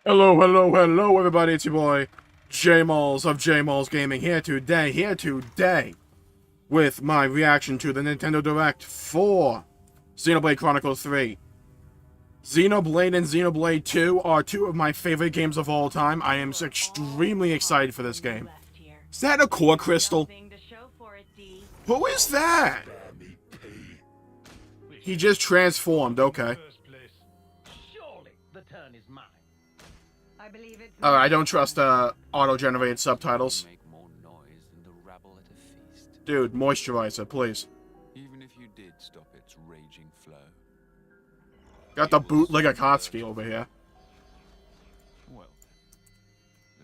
Hello, hello, hello, everybody. It's your boy, Jmulls of Jmulls Gaming here today, with my reaction to the Nintendo Direct for Xenoblade Chronicles 3. Xenoblade and Xenoblade 2 are two of my favorite games of all time. I am extremely excited for this game. Is that a core crystal? Who is that? He just transformed, okay. I don't trust auto-generated subtitles. Dude, moisturizer, please. Even if you did stop its raging flow. Got the bootleg Akatsuki over here. Well,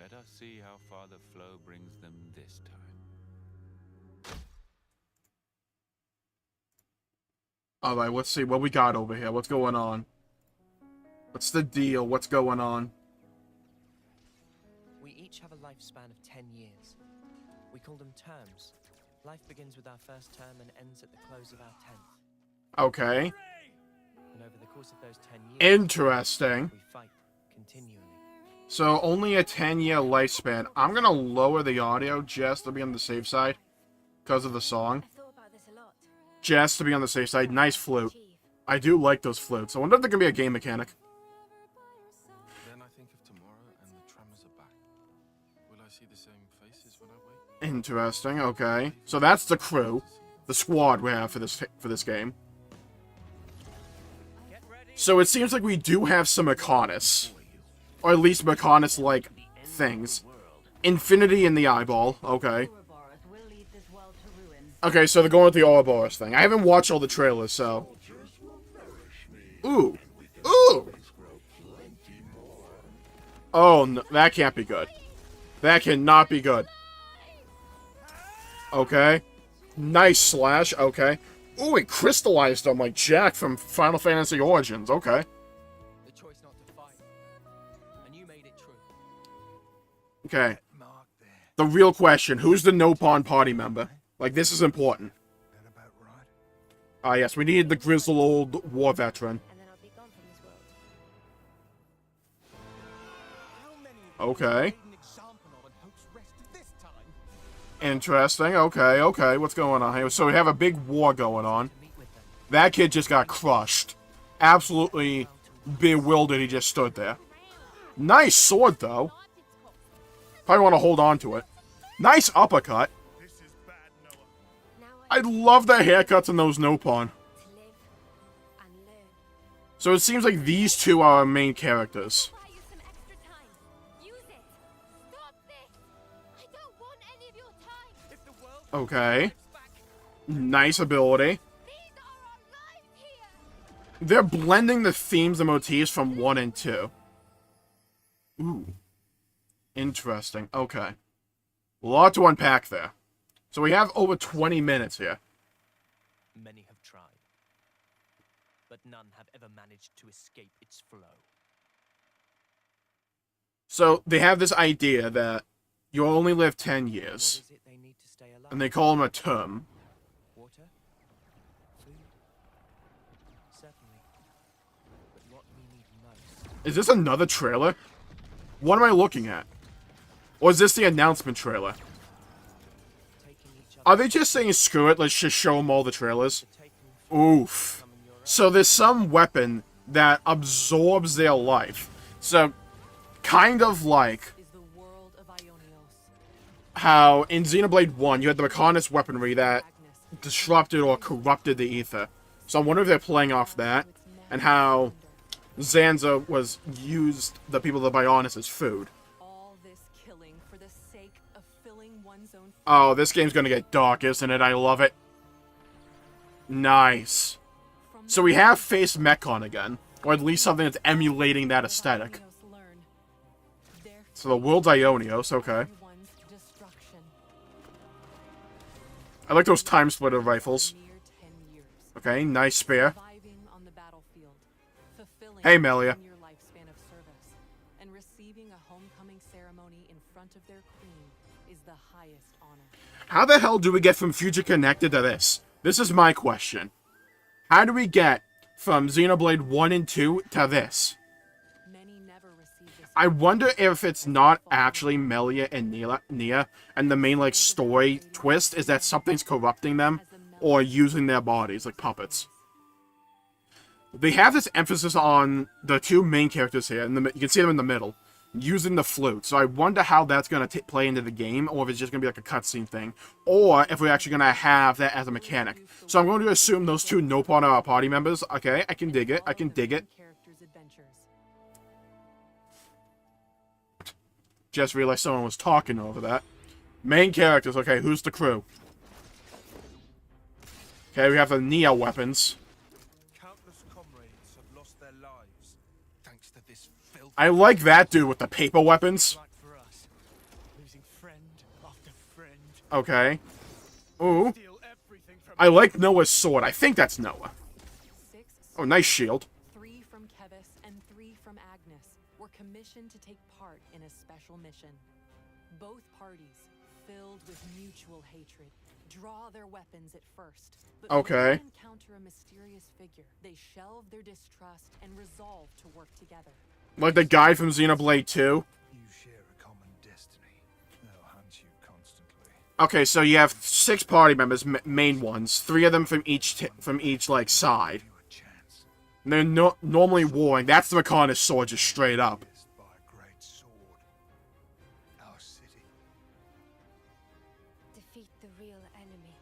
let us see how far the flow brings them this time. Alright, let's see what we got over here. What's going on? What's the deal? What's going on? We each have a lifespan of 10 years. We call them terms. Life begins with our first term and ends at the close of our 10th. Okay. And over the course of those 10 years, Interesting. we fight continually. So, only a 10-year lifespan. I'm gonna lower the audio just to be on the safe side. Because of the song. Just to be on the safe side. Nice flute. I do like those flutes. I wonder if there can be a game mechanic. Then I think of tomorrow and the tremors are back. Will I see the same faces when I wake? Interesting, okay. So that's the crew. The squad we have for this game. So it seems like we do have some Mechonis. Or at least Mechonis-like things. Infinity in the eyeball, okay. Okay, so they're going with the Ouroboros thing. I haven't watched all the trailers, so... Ooh. Ooh! Oh, no, that can't be good. That cannot be good. Okay. Nice slash, okay. Ooh, it crystallized him like Jack from Final Fantasy Origins, okay. The choice not to fight. And you made it true. Okay. The real question, who's the no-pawn party member? Like, this is important. Ah, yes, we needed the grizzled old war veteran. Okay. Interesting, okay, what's going on here? So we have a big war going on. That kid just got crushed. Absolutely bewildered, he just stood there. Nice sword, though. Probably want to hold on to it. Nice uppercut. I love the haircuts in those no-pawn. So it seems like these two are our main characters. Okay. Nice ability. They're blending the themes and motifs from 1 and 2. Ooh. Interesting. Okay. A lot to unpack there. So we have over 20 minutes here. Many have tried, but none have ever managed to escape its flow. So they have this idea that you'll only live 10 years. What is it they need to stay alive? And they call them a term. Water? Food? Certainly. But what we need most... Is this another trailer? What am I looking at? Or is this the announcement trailer? Are they just saying, screw it, let's just show them all the trailers? Oof. So there's some weapon that absorbs their life. So, kind of like how in Xenoblade 1, you had the Mechonis weaponry that disrupted or corrupted the ether. So I wonder if they're playing off that, and how Zanza was used the people of the Bionis as food. Oh, this game's gonna get dark, isn't it? I love it. Nice. So we have faced Mechon again. Or at least something that's emulating that aesthetic. So the world's Ionios, okay. I like those time splitter rifles. Okay, nice spear. Hey, Melia. How the hell do we get from Future Connected to this? This is my question. How do we get from Xenoblade 1 and 2 to this? I wonder if it's not actually Melia and Nia, and the main, like, story twist is that something's corrupting them or using their bodies like puppets. They have this emphasis on the two main characters here, and you can see them in the middle, using the flute. So I wonder how that's going to play into the game, or if it's just going to be like a cutscene thing, or if we're actually going to have that as a mechanic. So I'm going to assume those two no part of our party members. Okay, I can dig it. I can dig it. Just realized someone was talking over that. Main characters. Okay, who's the crew? Okay, we have the Nia weapons. I like that dude with the paper weapons. Okay. Ooh. I like Noah's sword. I think that's Noah. Oh, nice shield. 3 from Kevis and 3 from Agnes were commissioned to take part in a special mission. Both parties, filled with mutual hatred, draw their weapons at first. But okay. when they encounter a mysterious figure, they shelve their distrust and resolve to work together. Like the guy from Xenoblade 2. You share a common destiny. They'll hunt you constantly. Okay, so you have 6 party members, main ones. 3 of them from each like side. And they're normally warring. That's the Mechanis sword, just straight up. By a great sword. Our city. Defeat the real enemy.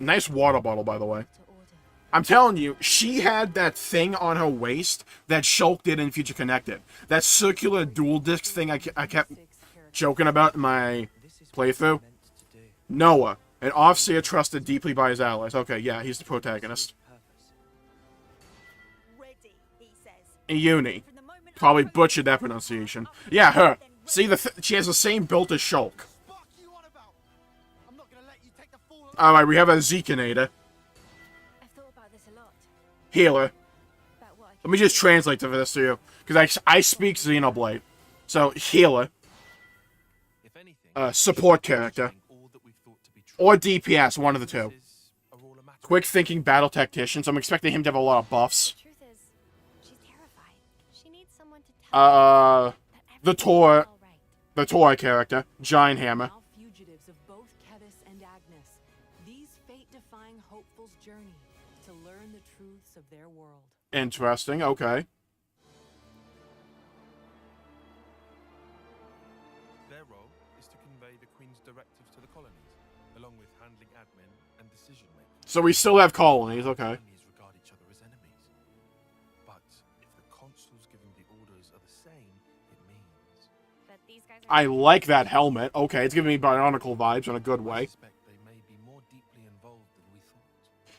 Nice water bottle, by the way. I'm telling you, she had that thing on her waist that Shulk did in Future Connected. That circular dual disc thing I kept joking about in my playthrough. Noah, an Offseer trusted deeply by his allies. Okay, yeah, he's the protagonist. Uni. Probably butchered that pronunciation. Yeah, her. See, she has the same build as Shulk. Alright, we have a Zekinator. Healer. Let me just translate this to you, because I speak Xenoblade. So, healer. Support character. Or DPS, one of the two. Quick thinking battle tactician, so I'm expecting him to have a lot of buffs. The Tor character, Giant Hammer. Fugitives of both Kevis and Agnes, these fate-defying hopefuls journey to learn the truths of their world. Interesting, okay. Their role is to convey the Queen's directives to the colonies, along with handling admin and decision-making. So we still have colonies, okay. Colonies regard each other as enemies. But if the consuls giving the orders are the same, it means... But these guys are I like that helmet. Okay, it's giving me Bionicle vibes in a good I way. suspect they may be more deeply involved than we thought.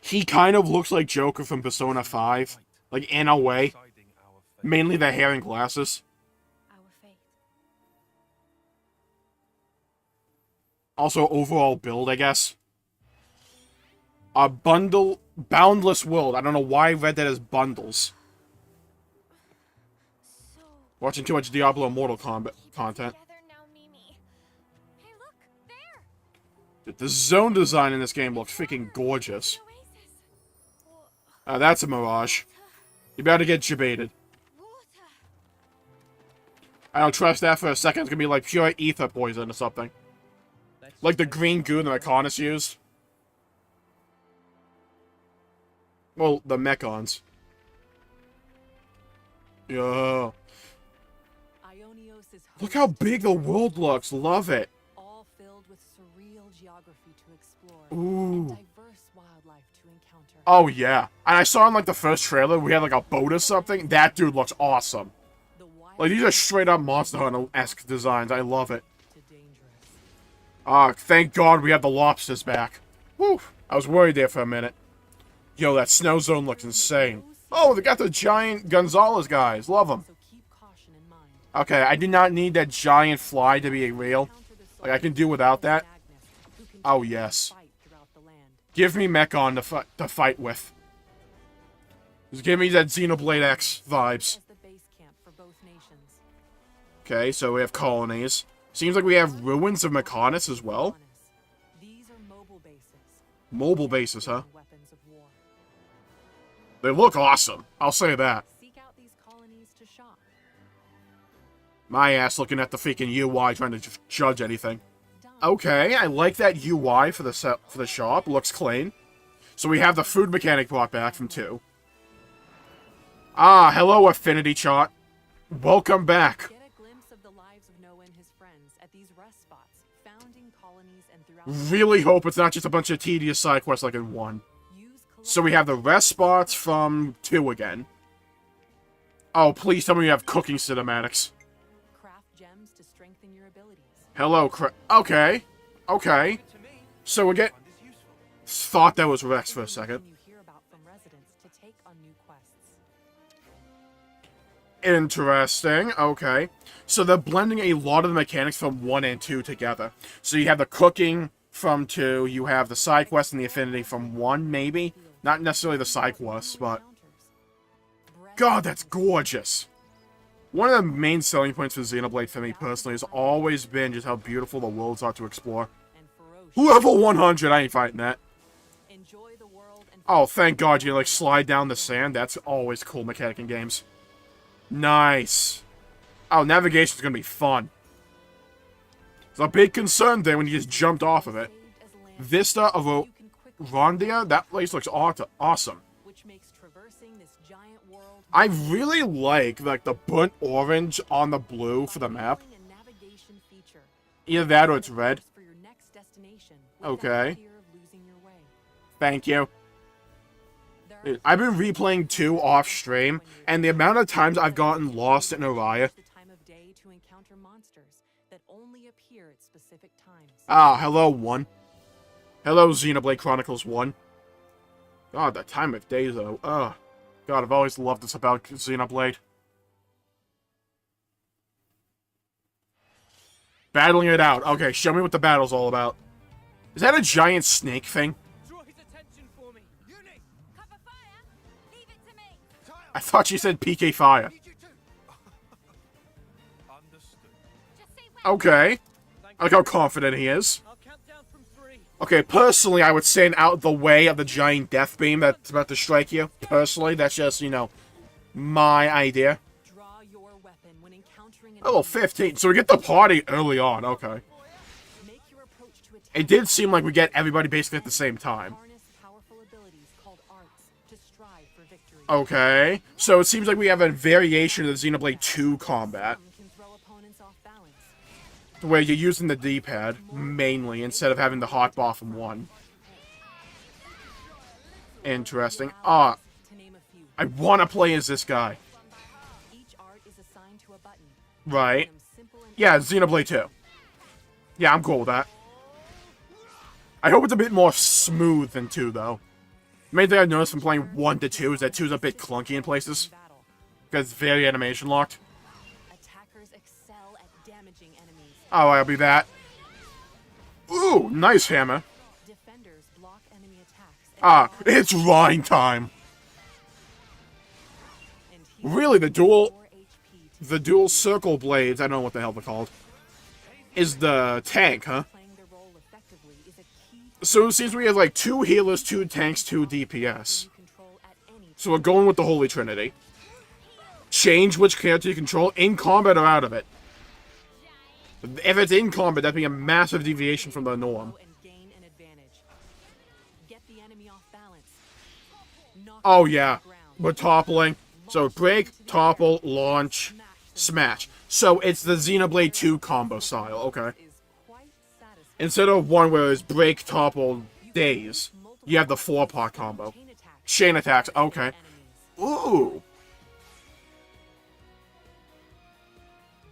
He kind of looks like Joker from Persona 5. Like, in a way. Deciding our fate. Mainly the hair and glasses. our fate. Also, overall build, I guess. A boundless world. I don't know why I read that as bundles. So Watching too much Diablo Immortal content. together now, Mimi. Hey, look there. The zone design in this game looks freaking gorgeous. The oasis. That's a mirage. You better get debated. Water. I don't trust that for a second. It's gonna be like pure ether poison or something. Like the green goo the Mechanis used. Well, the Mechons. Yeah. Ionios' Look how big the world looks. Love it. all filled with surreal geography to explore Ooh. and diverse wildlife to encounter. Oh, yeah. And I saw in, like, the first trailer, we had, like, a boat or something. That dude looks awesome. The wild Like, these are straight-up Monster Hunter-esque designs. I love it. to dangerous. Ah, thank God we have the lobsters back. Whew. I was worried there for a minute. Yo, that snow zone looks insane. Oh, they got the giant Gonzalez guys. Love them. So keep caution in mind. Okay, I do not need that giant fly to be real. Encounter the Like, I can do without that. Agnes, who can Oh, take yes. the fight throughout the land. Give me Mechon to fight with. Just give me that Xenoblade X vibes. As the base camp for both nations. Okay, so we have colonies. Seems like we have ruins of Mechanis as well. These are mobile bases. Mobile bases, huh? Weapons of war. They look awesome. I'll say that. Seek out these colonies to shop. My ass looking at the freaking UI trying to judge anything. Done. Okay, I like that UI for the shop. Looks clean. So we have the food mechanic brought back from 2. Ah, hello, Affinity Chart. Welcome back. Get a glimpse of the lives of Noah and his friends at these rest spots, found in colonies and throughout. Really hope it's not just a bunch of tedious side quests like in 1. Use So we have the rest spots from 2 again. Oh, please tell me you have cooking cinematics. craft gems to strengthen your abilities. Hello, okay. Okay. To me, So we get... find is useful. Thought that was Rex for a second. You hear about from residents to take on new quests. Interesting. Okay. So they're blending a lot of the mechanics from 1 and 2 together. So you have the cooking from 2, you have the side quest and the affinity from 1, maybe? Not necessarily the side quests, but... God, that's gorgeous! One of the main selling points for Xenoblade for me personally has always been just how beautiful the worlds are to explore. Level 100, I ain't fighting that. Enjoy the world and Oh, thank God you like slide down the sand. That's always a cool mechanic in games. Nice. Oh, navigation's gonna be fun. It's a big concern there when you just jumped off of it. Vista of Rondia, that place looks awesome. which makes traversing this giant world I really like the burnt orange on the blue for the map. a navigation feature. Either that or it's red. For your next destination without Okay. fear of losing your way. Thank you. There are Dude, I've been replaying 2 off stream, and the amount of times I've gotten lost in Araya. the time of day to encounter monsters that only appear at specific times. Ah, hello, 1. Hello, Xenoblade Chronicles 1. God, the time of day, though. Ugh. God, I've always loved this about Xenoblade. Battling it out. Okay, show me what the battle's all about. Is that a giant snake thing? Draw his attention for me. Uni, Cover fire! Leave it to me! I thought she said PK Fire. need you to. Understood. Just say when. Okay. I like how confident he is. I'll count down from 3. Okay, personally, I would stand out the way of the giant death beam that's about to strike you. Personally, that's just, you know, my idea. Draw your weapon when encountering an Oh, well, 15. So we get the party early on. Okay. Make your approach to attack. It did seem like we get everybody basically at the same time. Harness powerful abilities called arts to strive for victory. Okay. So it seems like we have a variation of the Xenoblade 2 combat, Some can throw opponents off balance. where you're using the D-pad, mainly, instead of having the hotbar from 1. Interesting. Ah, To name a few. I want to play as this guy. Each art is assigned to a button. Right. Them simple and Yeah, Xenoblade 2. Yeah, I'm cool with that. I hope it's a bit more smooth than 2, though. The main thing I've noticed from playing 1 to 2 is that 2 is a bit clunky in places, battle. because it's very animation locked. Attackers excel at damaging enemies. Oh, I'll be that. Ooh, nice hammer. Defenders block enemy attacks. Ah, it's Rhine time. And heal Really, the dual 4 HP to the dual circle blades, I don't know what the hell they're called, is the tank, huh? playing their role effectively is a key So it seems we have like 2 healers, 2 tanks, 2 DPS. you control at any So we're going with the Holy Trinity. Change which character you control, in combat or out of it. If it's in combat, that'd be a massive deviation from the norm. and gain an advantage. Get the enemy off balance. Knock Oh them yeah, to the ground. we're toppling. So break, topple, launch, smash. So it's the Xenoblade 2 combo style, okay. Is quite satisfying. Instead of one where it's break, topple, days, you have the 4-part combo. Chain attacks. Chain attacks, okay. Enemies. Ooh,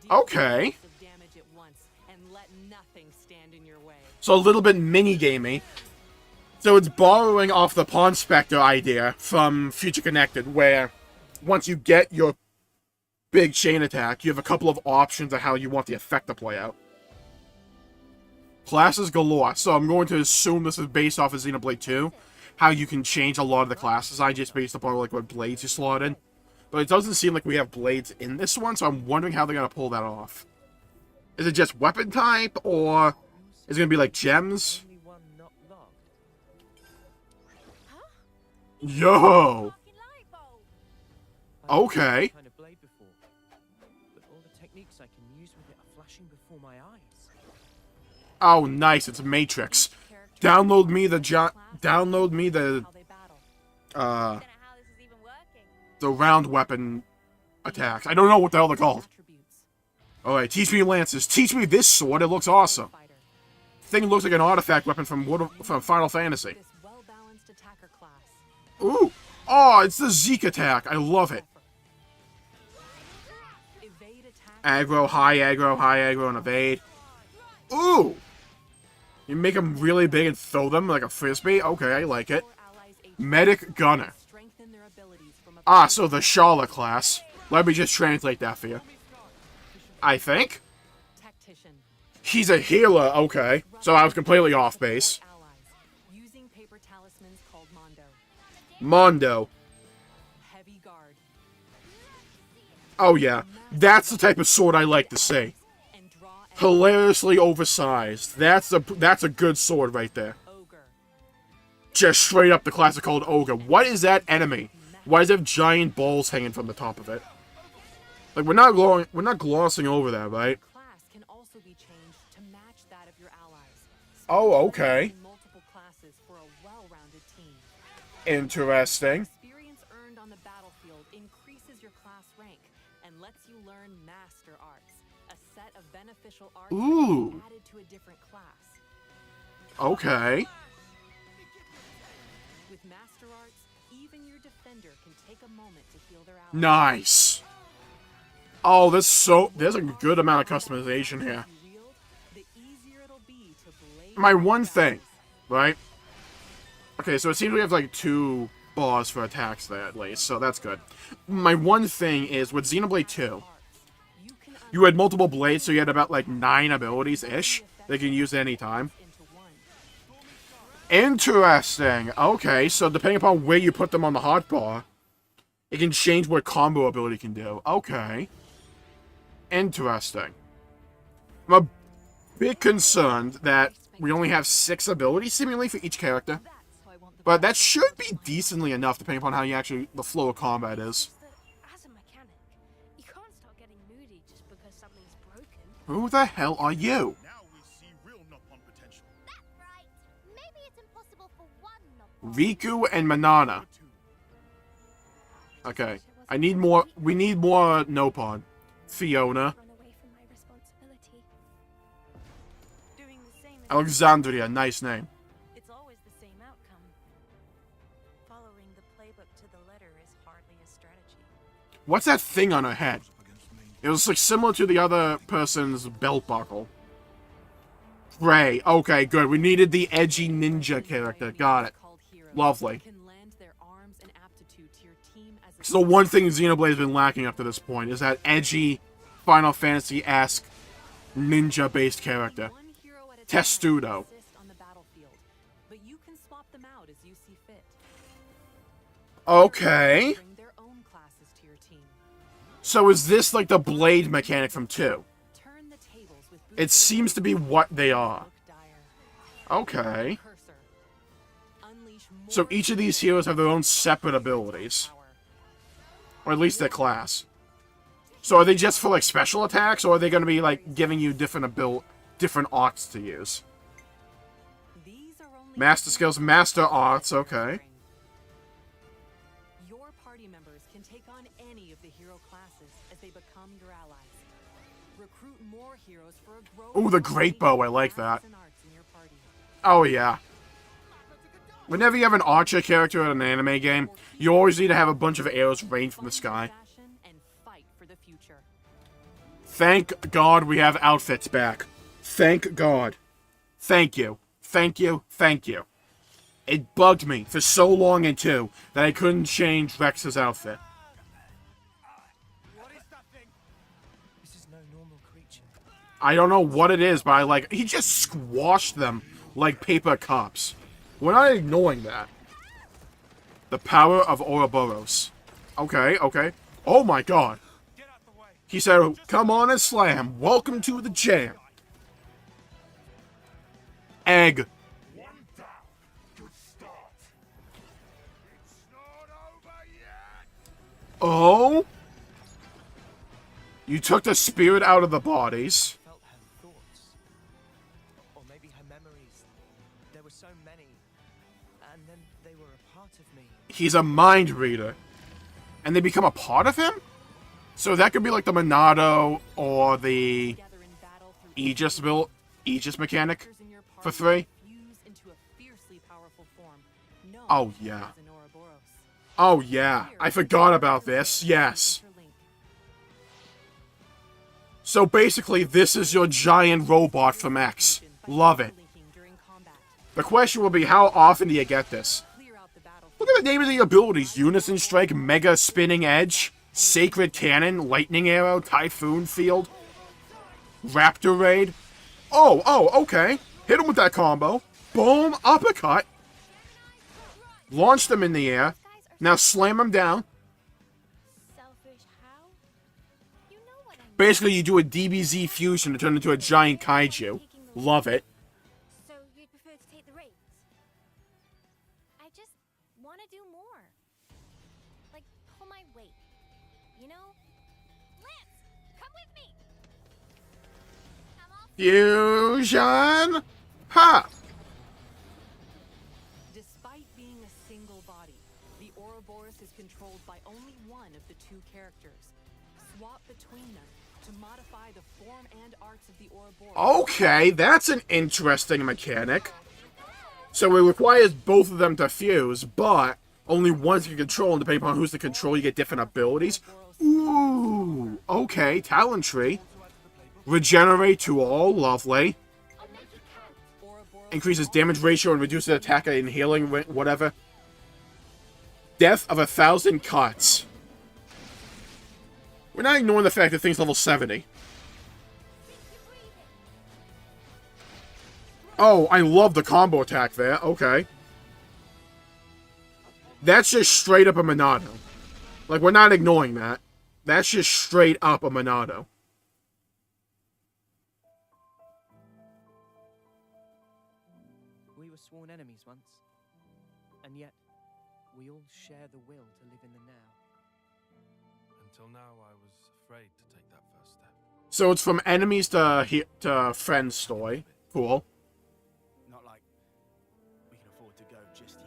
Deal okay. lots of damage at once and let nothing stand in your way. So a little bit mini-gamey. So it's borrowing off the Pawn Spectre idea from Future Connected, where once you get your big chain attack, you have a couple of options of how you want the effect to play out. Classes galore, so I'm going to assume this is based off of Xenoblade 2, how you can change a lot of the classes, I just based upon like what blades you slot in. But it doesn't seem like we have blades in this one, so I'm wondering how they're going to pull that off. Is it just weapon type, or is it going to be like gems? Only one not locked. Yo! Fucking light bulb! I've Okay. Kind of blade before, but all the techniques I can use with it are flashing before my eyes. Oh, nice. It's Matrix. Download me the How they battle. I don't know how this is even working. the round weapon attacks. I don't know what the hell they're called. Attributes. Alright, teach me lances. Teach me this sword. It looks awesome. Fighter. Thing looks like an artifact weapon from Final Fantasy. This well-balanced attacker class. Ooh. Oh, it's the Zeke attack. I love it. Evade attack. Aggro, high aggro, and evade. Ooh! You make them really big and throw them like a frisbee? Okay, I like it. Your allies' HP. Medic Gunner. Strengthen their abilities from a Ah, so the Charlotte class. Let me just translate that for you. I think. tactician. He's a healer, okay. So I was completely off base. Allies. Using paper talismans called Mondo. Mondo. Heavy guard. Oh yeah. That's the type of sword I like to see. And draw an Hilariously oversized. That's a good sword right there. ogre. Just straight up the classic called Ogre. What is that enemy? Why does it have giant balls hanging from the top of it? Like, we're not glossing over that, right? Class can also be changed to match that of your allies. Oh, okay. Multiple classes for a well-rounded team. Interesting. Experience earned on the battlefield increases your class rank and lets you learn Master Arts, a set of beneficial arts that Ooh. can be added to a different class. Okay. With Master Arts, even your defender can take a moment to heal their allies. Nice. Oh, there's a good amount of customization here. You wield, the easier it'll be to blade My your one thing, attacks. right? Okay, so it seems we have like 2 bars for attacks there at least, so that's good. My one thing is with Xenoblade 2, You can you had multiple blades, so you had about like 9 abilities-ish that you can use at any time. into one. Interesting. Okay, so depending upon where you put them on the hotbar, it can change what combo ability can do. Okay. Interesting. I'm a bit concerned that we only have 6 abilities seemingly for each character. That's why I want the But that should be decently enough depending upon how the flow of combat is. As a mechanic, you can't start getting moody just because something's broken. Who the hell are you? Now we see real Nopon potential. That's right. Maybe it's impossible for one not Riku and Manana. Okay. We need more Nopon. Fiona. run away from my responsibility. Doing the same as Alexandria, nice name. it's always the same outcome. Following the playbook to the letter is hardly a strategy. What's that thing on her head? Up against me. It was like similar to the other person's belt buckle. Ray. Okay, good. We needed the edgy ninja character. Got it. Called heroes Lovely. can lend their arms and aptitude to your team as a So the one thing Xenoblade has been lacking up to this point is that edgy, Final Fantasy-esque, ninja-based character. One hero at a time Testudo. exist on the battlefield, but you can swap them out as you see fit. Okay. Bring their own classes to your team. So is this like the blade mechanic from 2? Turn the tables with It seems to be what they are. Look dire. Okay. Cursor. Unleash So more each of these heroes heroes have their own with separate abilities. power. Or at least their class. So are they just for like special attacks, or are they going to be like giving you different arts to use? These are only Master skills, master arts, okay. Your party members can take on any of the hero classes as they become your allies. Recruit more heroes for a growing Ooh, the great bow, I like classes that. and arts in your party. Oh yeah. Whenever you have an archer character in an anime game, you always need to have a bunch of arrows rain from the sky. Fashion and fight for the future. Thank God we have outfits back. Thank God. Thank you. Thank you. Thank you. It bugged me for so long in 2 that I couldn't change Rex's outfit. This is no normal creature. I don't know what it is, but he just squashed them like paper cups. We're not ignoring that. The power of Ouroboros. Okay, okay. Oh my God. He said, come on and slam. Welcome to the jam. Egg. Oh? You took the spirit out of the bodies. Felt her thoughts. Or maybe her memories. There were so many. And then they were a part of me. He's a mind reader. And they become a part of him? So that could be like the Monado or the Together in battle through Aegis mechanic characters in your for party 3. fuse into a fiercely powerful form known Oh, yeah. as an Ouroboros. Oh, yeah. I forgot about this. Yes. Interlink. So basically, this is your giant robot from X. Love it. Interlinking during combat. The question will be, how often do you get this? Clear out the battlefield. Look at the name of the abilities. Unison Strike, Mega Spinning Edge, Sacred Cannon, Lightning Arrow, Typhoon Field, Raptor Raid. Oh, okay. Hit him with that combo. Boom, uppercut. Launch them in the air. Now slam them down. Selfish how? You know what I mean. Basically, you do a DBZ fusion to turn into a giant kaiju. Love it. So you'd prefer to take the reins? I just want to do more. Like, pull my weight. You know? Lance, come with me! I'm all Fusion! Ha! Despite being a single body, the Ouroboros is controlled by only one of the two characters. Swap between them to modify the form and arts of the Ouroboros. Okay, that's an interesting mechanic. So it requires both of them to fuse, but only one can control, and depending upon who's the control, you get different abilities. Ooh, okay, talent tree. Regenerate to all, lovely. Ouroboros Increases damage ratio and reduces attack and healing, whatever. Death of 1,000 cuts. We're not ignoring the fact that thing's level 70. Oh, I love the combo attack there. Okay. That's just straight up a Monado. Like, we're not ignoring that. That's just straight up a Monado. We were sworn enemies once. And yet, we all share the will to live in the now. Until now, I was afraid to take that first step. So it's from enemies to friends story. Cool. Not like we can afford to go just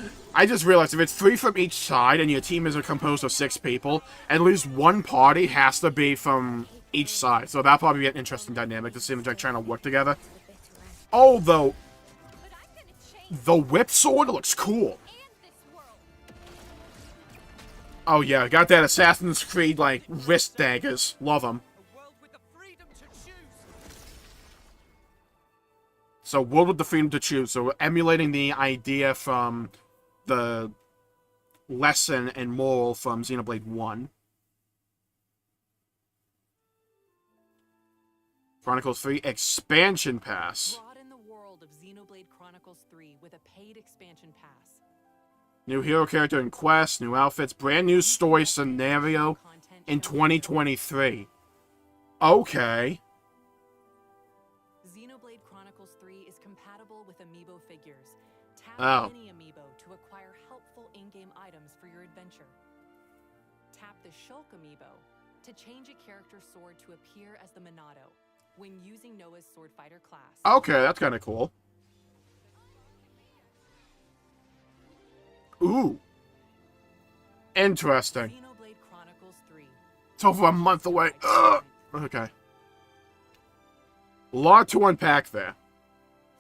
yet. I just realized if it's 3 from each side and your team is composed of 6 people, at least one party has to be from each side. So that'll probably be an interesting dynamic to see them like trying to work together. Although, the whip sword looks cool. Oh yeah, got that Assassin's Creed like wrist daggers. Love them. A world with the freedom to choose! So world with the freedom to choose. So we're emulating the idea from the lesson and moral from Xenoblade 1. Chronicles 3 Expansion Pass. broaden the world of Xenoblade Chronicles 3 with a paid expansion pass. New hero character and quest, new outfits, brand new story scenario Content in shown. 2023. Okay. Xenoblade Chronicles 3 is compatible with amiibo figures. Tap Oh. any amiibo to acquire helpful in-game items for your adventure. Tap the Shulk amiibo to change a character's sword to appear as the Monado when using Noah's sword fighter class. Okay, that's kind of cool. Ooh. Interesting. Xenoblade Chronicles 3. It's over a month away. Ugh. Okay. Lot to unpack there.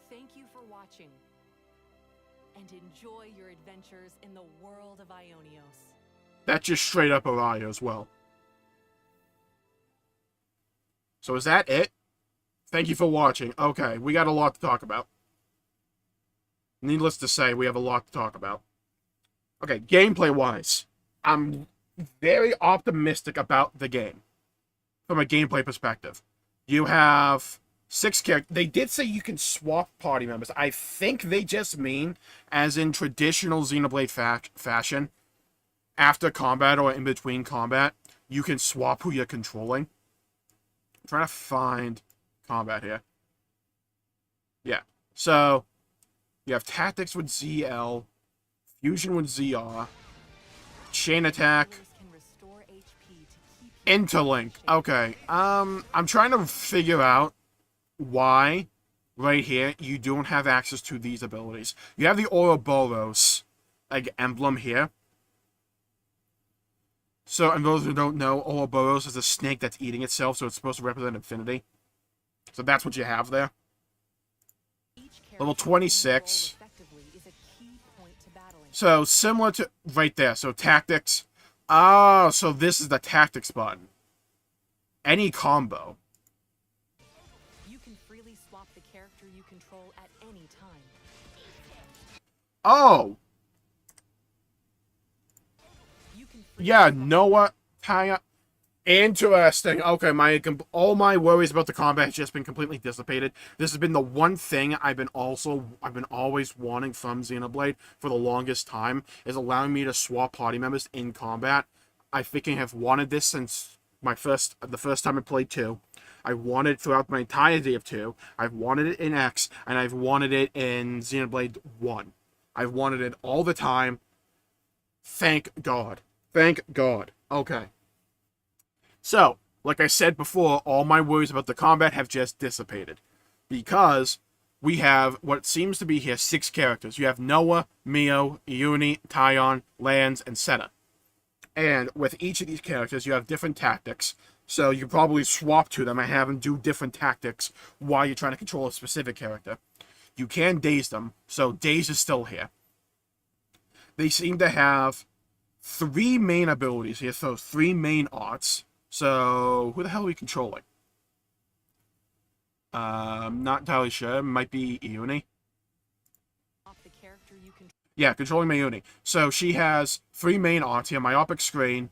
Thank you for watching. And enjoy your adventures in the world of Ionios. That's just straight up Araya as well. So is that it? Thank you for watching. Okay, we got a lot to talk about. Needless to say, we have a lot to talk about. Okay, gameplay-wise, I'm very optimistic about the game. From a gameplay perspective. You have 6 characters. They did say you can swap party members. I think they just mean, as in traditional Xenoblade fashion, after combat or in between combat, you can swap who you're controlling. I'm trying to find combat here. Yeah. So, you have tactics with ZL, fusion with ZR, chain attack HP to keep you Interlink. Okay. I'm trying to figure out why right here you don't have access to these abilities. You have the Ouroboros like emblem here. So, and those who don't know, Ouroboros is a snake that's eating itself, so it's supposed to represent infinity. So that's what you have there. each Level character 26. control effectively is a key point to battling. So, similar to right there. So, tactics. Oh, so this is the tactics button. Any combo. You can freely swap the character you control at any time. Oh! You can freely Yeah, swap Noah, Taya. Interesting. Okay, all my worries about the combat has just been completely dissipated. This has been the one thing I've been always wanting from Xenoblade for the longest time, is allowing me to swap party members in combat. I freaking have wanted this since the first time I played 2. I wanted it throughout my entirety of 2. I've wanted it in X, and I've wanted it in Xenoblade 1. I've wanted it all the time. Thank God. Thank God. Okay. So, like I said before, all my worries about the combat have just dissipated. Because we have what seems to be here 6 characters. You have Noah, Mio, Iuni, Tyon, Lance, and Seta. And with each of these characters, you have different tactics. So you probably swap to them and have them do different tactics while you're trying to control a specific character. You can daze them, so daze is still here. They seem to have 3 main abilities here, so 3 main arts. So, who the hell are we controlling? Not entirely sure. Might be Iuni. the character you control. Yeah, controlling Mayuni. So she has 3 main arts here: Myopic Screen,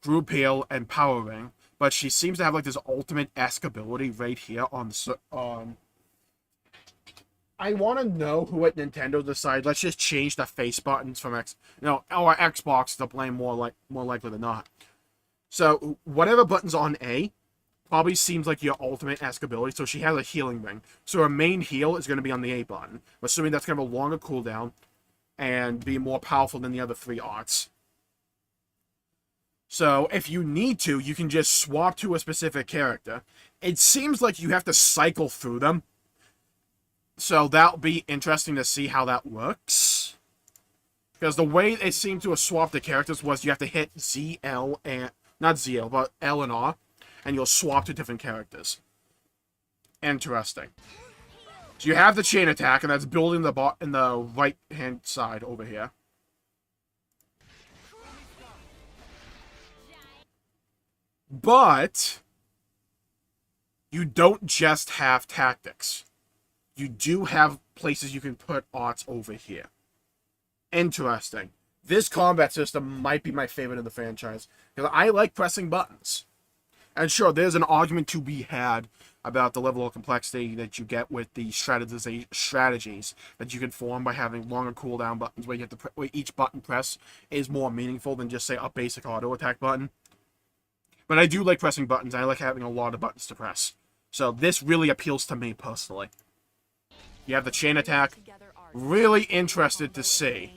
Group Heal, and Power Ring. But she seems to have like this ultimate-esque ability right here on I want to know who at Nintendo decided, let's just change the face buttons from or Xbox to blame more likely than not. So whatever button's on A probably seems like your ultimate-esque ability. So she has a healing ring. So her main heal is going to be on the A button, assuming that's going to have a longer cooldown and be more powerful than the other 3 arts. So if you need to, you can just swap to a specific character. It seems like you have to cycle through them. So that'll be interesting to see how that works. Because the way it seemed to have swapped the characters was you have to hit ZL and... Not ZL, but L and R. And you'll swap to different characters. Interesting. So you have the chain attack, and that's building the in the right-hand side over here. But... you don't just have tactics. You do have places you can put arts over here. Interesting. This combat system might be my favorite in the franchise, because I like pressing buttons. And sure, there's an argument to be had about the level of complexity that you get with the strategies that you can form by having longer cooldown buttons, where you have to where each button press is more meaningful than just, say, a basic auto attack button. But I do like pressing buttons. I like having a lot of buttons to press. So this really appeals to me personally. You have the chain attack. Really interested to see.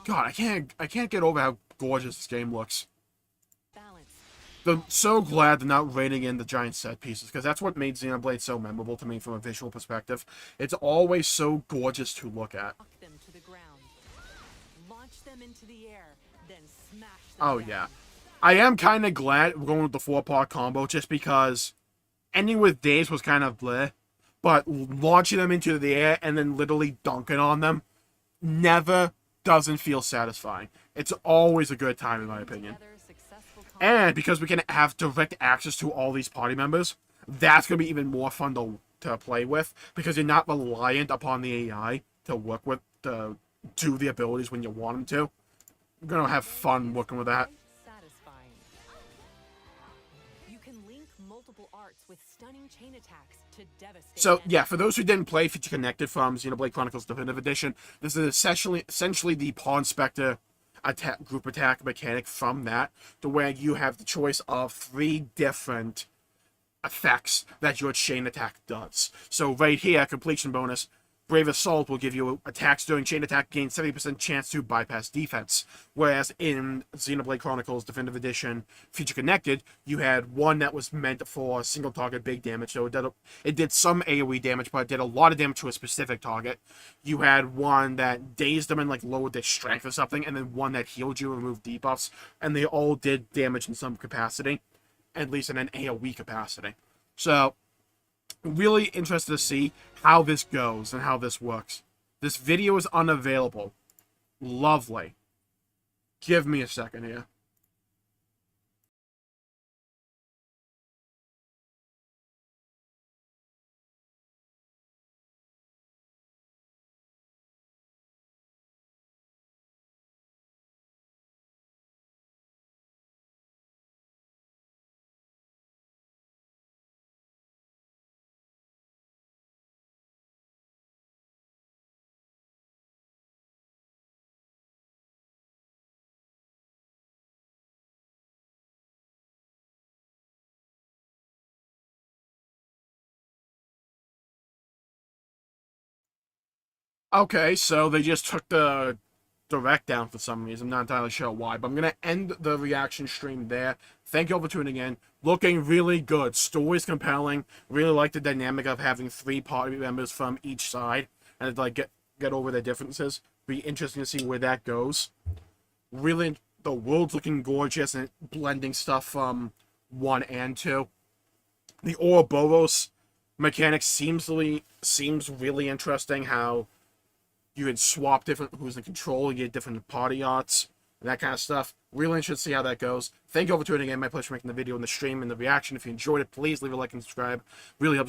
God, I can't get over how gorgeous this game looks. I'm so glad they're not raiding in the giant set pieces, because that's what made Xenoblade so memorable to me from a visual perspective. It's always so gorgeous to look at. Oh yeah. I am kind of glad we're going with the 4-part combo, just because ending with Daze was kind of bleh. But launching them into the air and then literally dunking on them never doesn't feel satisfying. It's always a good time, in my opinion. And because we can have direct access to all these party members, that's going to be even more fun to play with, because you're not reliant upon the AI to work with, to do the abilities when you want them to. You're going to have fun working with that. With stunning chain attacks to devastate. So, yeah, for those who didn't play Feature Connected from Xenoblade Chronicles Definitive Edition, this is essentially the Pawn Spectre group attack mechanic from that, to where you have the choice of 3 different effects that your chain attack does. So right here, completion bonus, Brave Assault will give you attacks during chain attack, gain 70% chance to bypass defense. Whereas in Xenoblade Chronicles Definitive Edition Future Connected, you had one that was meant for single target big damage, so it did some AoE damage, but it did a lot of damage to a specific target. You had one that dazed them and like lowered their strength or something, and then one that healed you and removed debuffs, and they all did damage in some capacity, at least in an AoE capacity. So, really interested to see how this goes and how this works. This video is unavailable. Lovely. Give me a second here. Okay, so they just took the direct down for some reason. I'm not entirely sure why, but I'm going to end the reaction stream there. Thank you all for tuning in. Looking really good. Story's compelling. Really like the dynamic of having 3 party members from each side and like get over their differences. Be interesting to see where that goes. Really, the world's looking gorgeous and blending stuff from 1 and 2. The Ouroboros mechanic seems really interesting. How you can swap different who's in control, you get different party arts, and that kind of stuff. Really interested to see how that goes. Thank you all for tuning in. My pleasure making the video and the stream and the reaction. If you enjoyed it, please leave a like and subscribe. Really helps.